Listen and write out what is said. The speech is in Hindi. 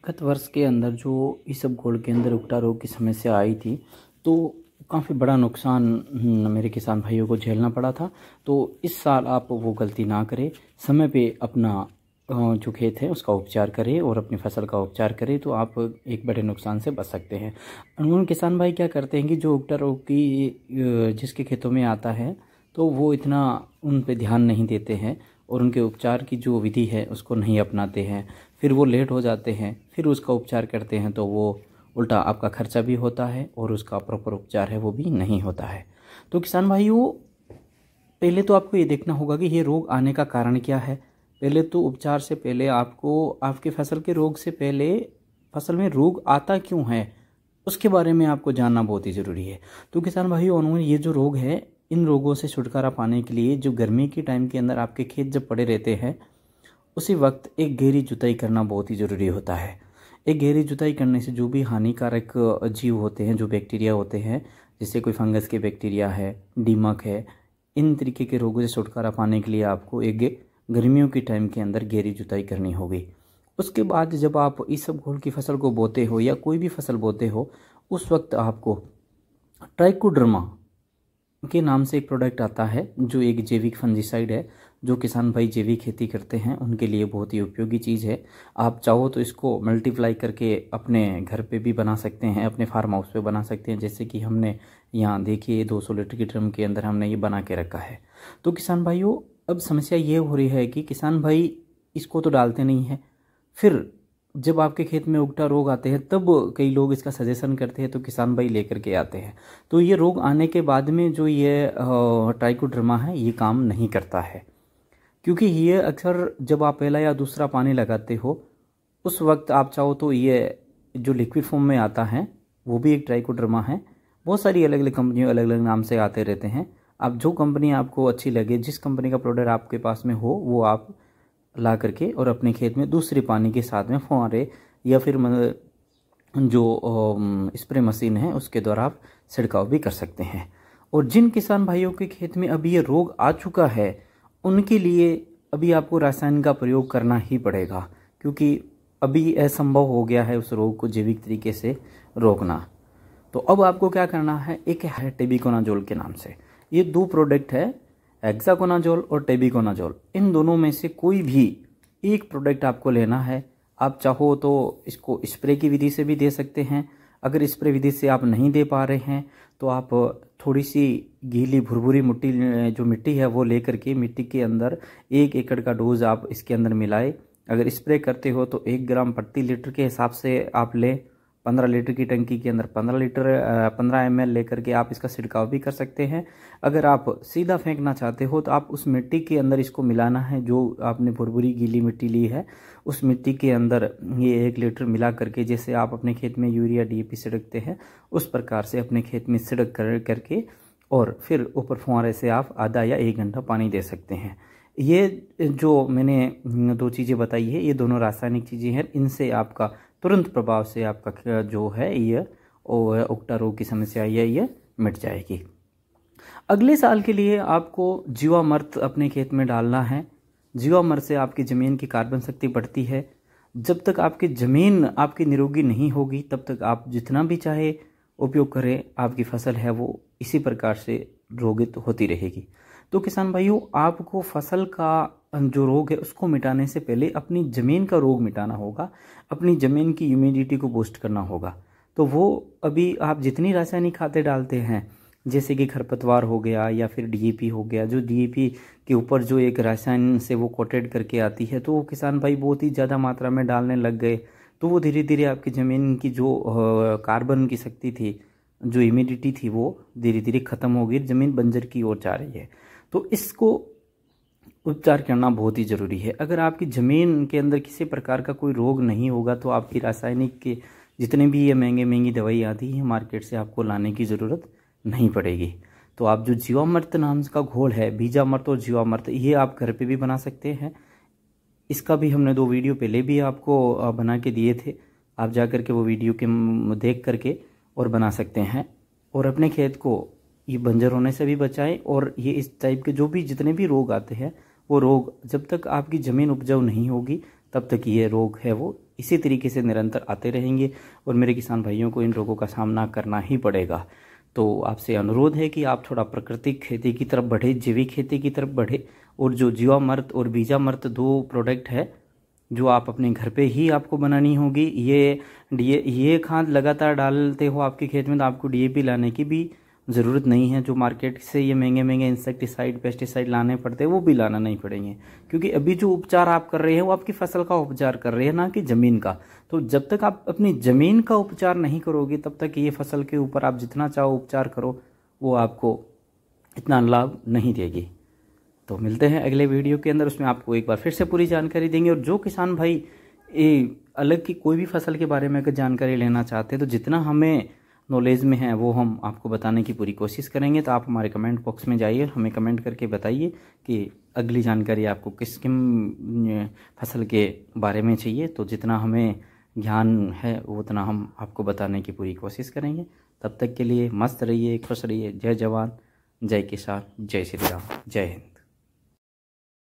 गत वर्ष के अंदर जो इसबगोल के अंदर उगटा रोग की समस्या आई थी, तो काफ़ी बड़ा नुकसान मेरे किसान भाइयों को झेलना पड़ा था। तो इस साल आप वो गलती ना करें, समय पे अपना जो खेत है उसका उपचार करें और अपनी फसल का उपचार करें, तो आप एक बड़े नुकसान से बच सकते हैं। अमूमन किसान भाई क्या करते हैं कि जो उगटा रोग की जिसके खेतों में आता है, तो वो इतना उन पे ध्यान नहीं देते हैं और उनके उपचार की जो विधि है उसको नहीं अपनाते हैं। फिर वो लेट हो जाते हैं, फिर उसका उपचार करते हैं तो वो उल्टा आपका खर्चा भी होता है और उसका प्रॉपर उपचार है वो भी नहीं होता है। तो किसान भाइयों, पहले तो आपको ये देखना होगा कि ये रोग आने का कारण क्या है। पहले तो उपचार से पहले आपको आपके फसल के रोग से पहले फसल में रोग आता क्यों है उसके बारे में आपको जानना बहुत ही ज़रूरी है। तो किसान भाइयों, उन्होंने ये जो रोग है, इन रोगों से छुटकारा पाने के लिए जो गर्मी के टाइम के अंदर आपके खेत जब पड़े रहते हैं, उसी वक्त एक गहरी जुताई करना बहुत ही ज़रूरी होता है। एक गहरी जुताई करने से जो भी हानिकारक जीव होते हैं, जो बैक्टीरिया होते हैं, जैसे कोई फंगस के बैक्टीरिया है, दीमक है, इन तरीके के रोगों से छुटकारा पाने के लिए आपको एक गर्मियों के टाइम के अंदर गहरी जुताई करनी होगी। उसके बाद जब आप इसबगोल की फसल को बोते हो या कोई भी फसल बोते हो, उस वक्त आपको ट्राइकोडर्मा के नाम से एक प्रोडक्ट आता है, जो एक जैविक फंजीसाइड है। जो किसान भाई जैविक खेती करते हैं उनके लिए बहुत ही उपयोगी चीज़ है। आप चाहो तो इसको मल्टीप्लाई करके अपने घर पे भी बना सकते हैं, अपने फार्म हाउस पे बना सकते हैं। जैसे कि हमने यहाँ देखिए 200 लीटर की ड्रम के अंदर हमने ये बना के रखा है। तो किसान भाइयों, अब समस्या ये हो रही है कि किसान भाई इसको तो डालते नहीं है, फिर जब आपके खेत में उगटा रोग आते हैं तब कई लोग इसका सजेशन करते हैं, तो किसान भाई लेकर के आते हैं। तो ये रोग आने के बाद में जो ये ट्राइकोडर्मा है ये काम नहीं करता है, क्योंकि ये अक्सर जब आप पहला या दूसरा पानी लगाते हो उस वक्त आप चाहो तो ये जो लिक्विड फॉर्म में आता है वो भी एक ट्राइकोडर्मा है। बहुत सारी अलग अलग कंपनियों अलग अलग नाम से आते रहते हैं। आप जो कंपनी आपको अच्छी लगे, जिस कंपनी का प्रोडक्ट आपके पास में हो, वो आप ला करके और अपने खेत में दूसरे पानी के साथ में फुहारे या फिर जो स्प्रे मशीन है उसके द्वारा आप छिड़काव भी कर सकते हैं। और जिन किसान भाइयों के खेत में अभी ये रोग आ चुका है उनके लिए अभी आपको रसायन का प्रयोग करना ही पड़ेगा, क्योंकि अभी असंभव हो गया है उस रोग को जैविक तरीके से रोकना। तो अब आपको क्या करना है, एक है टेबिकोनाजोल के नाम से, ये दो प्रोडक्ट है, हेक्साकोनाजोल और टेबिकोनाजोल। इन दोनों में से कोई भी एक प्रोडक्ट आपको लेना है। आप चाहो तो इसको स्प्रे की विधि से भी दे सकते हैं। अगर स्प्रे विधि से आप नहीं दे पा रहे हैं तो आप थोड़ी सी गीली भुरभुरी मिट्टी, जो मिट्टी है वो लेकर के मिट्टी के अंदर 1 एकड़ का डोज आप इसके अंदर मिलाए। अगर स्प्रे करते हो तो 1 ग्राम प्रति लीटर के हिसाब से आप लें। 15 लीटर की टंकी के अंदर 15 ml लेकर के आप इसका छिड़काव भी कर सकते हैं। अगर आप सीधा फेंकना चाहते हो तो आप उस मिट्टी के अंदर इसको मिलाना है, जो आपने भुरभुरी गीली मिट्टी ली है उस मिट्टी के अंदर ये 1 लीटर मिला करके, जैसे आप अपने खेत में यूरिया DAP छिड़कते हैं उस प्रकार से अपने खेत में छिड़क करके और फिर ऊपर फुहारे से आप आधा या 1 घंटा पानी दे सकते हैं। ये जो मैंने 2 चीज़ें बताई है ये दोनों रासायनिक चीज़ें हैं। इनसे आपका तुरंत प्रभाव से आपका जो है ये उगटा रोग की समस्या ये मिट जाएगी। अगले साल के लिए आपको जीवामृत अपने खेत में डालना है। जीवामृत से आपकी ज़मीन की कार्बन शक्ति बढ़ती है। जब तक आपकी ज़मीन आपकी निरोगी नहीं होगी तब तक आप जितना भी चाहे उपयोग करें, आपकी फसल है वो इसी प्रकार से रोगित होती रहेगी। तो किसान भाइयों, आपको फसल का जो रोग है उसको मिटाने से पहले अपनी ज़मीन का रोग मिटाना होगा, अपनी ज़मीन की ह्यूमिडिटी को बूस्ट करना होगा। तो वो अभी आप जितनी रासायनिक खादें डालते हैं, जैसे कि खरपतवार हो गया या फिर DAP हो गया, जो DAP के ऊपर जो एक रसायन से वो कोटेड करके आती है, तो वो किसान भाई बहुत ही ज़्यादा मात्रा में डालने लग गए, तो वो धीरे धीरे आपकी ज़मीन की जो कार्बन की शक्ति थी, जो ह्यूमिडिटी थी, वो धीरे धीरे ख़त्म हो गई, ज़मीन बंजर की ओर जा रही है। तो इसको उपचार करना बहुत ही ज़रूरी है। अगर आपकी ज़मीन के अंदर किसी प्रकार का कोई रोग नहीं होगा तो आपकी रासायनिक के जितने भी ये महंगी महंगी दवाई आती है मार्केट से आपको लाने की ज़रूरत नहीं पड़ेगी। तो आप जो जीवामृत नाम का घोल है, बीजामृत और जीवामृत, ये आप घर पे भी बना सकते हैं। इसका भी हमने 2 वीडियो पहले भी आपको बना के दिए थे, आप जा कर के वो वीडियो के देख करके और बना सकते हैं और अपने खेत को ये बंजर होने से भी बचाएं। और ये इस टाइप के जो भी जितने भी रोग आते हैं वो रोग जब तक आपकी ज़मीन उपजाऊ नहीं होगी तब तक ये रोग है वो इसी तरीके से निरंतर आते रहेंगे और मेरे किसान भाइयों को इन रोगों का सामना करना ही पड़ेगा। तो आपसे अनुरोध है कि आप थोड़ा प्राकृतिक खेती की तरफ बढ़े, जैविक खेती की तरफ बढ़े, और जो जीवामृत और बीजामृत 2 प्रोडक्ट है जो आप अपने घर पे ही आपको बनानी होगी। ये खाद लगातार डालते हो आपके खेत में तो आपको डीएपी लाने की भी ज़रूरत नहीं है। जो मार्केट से ये महंगे महंगे इंसेक्टिसाइड पेस्टिसाइड लाने पड़ते हैं वो भी लाना नहीं पड़ेंगे, क्योंकि अभी जो उपचार आप कर रहे हैं वो आपकी फसल का उपचार कर रहे हैं, ना कि ज़मीन का। तो जब तक आप अपनी ज़मीन का उपचार नहीं करोगे तब तक ये फसल के ऊपर आप जितना चाहो उपचार करो वो आपको इतना लाभ नहीं देगी। तो मिलते हैं अगले वीडियो के अंदर, उसमें आपको एक बार फिर से पूरी जानकारी देंगे। और जो किसान भाई अलग की कोई भी फसल के बारे में अगर जानकारी लेना चाहते हैं तो जितना हमें नॉलेज में है वो हम आपको बताने की पूरी कोशिश करेंगे। तो आप हमारे कमेंट बॉक्स में जाइए, हमें कमेंट करके बताइए कि अगली जानकारी आपको किस फसल के बारे में चाहिए। तो जितना हमें ज्ञान है उतना हम आपको बताने की पूरी कोशिश करेंगे। तब तक के लिए मस्त रहिए, खुश रहिए। जय जवान, जय किसान, जय श्री राम, जय हिंद।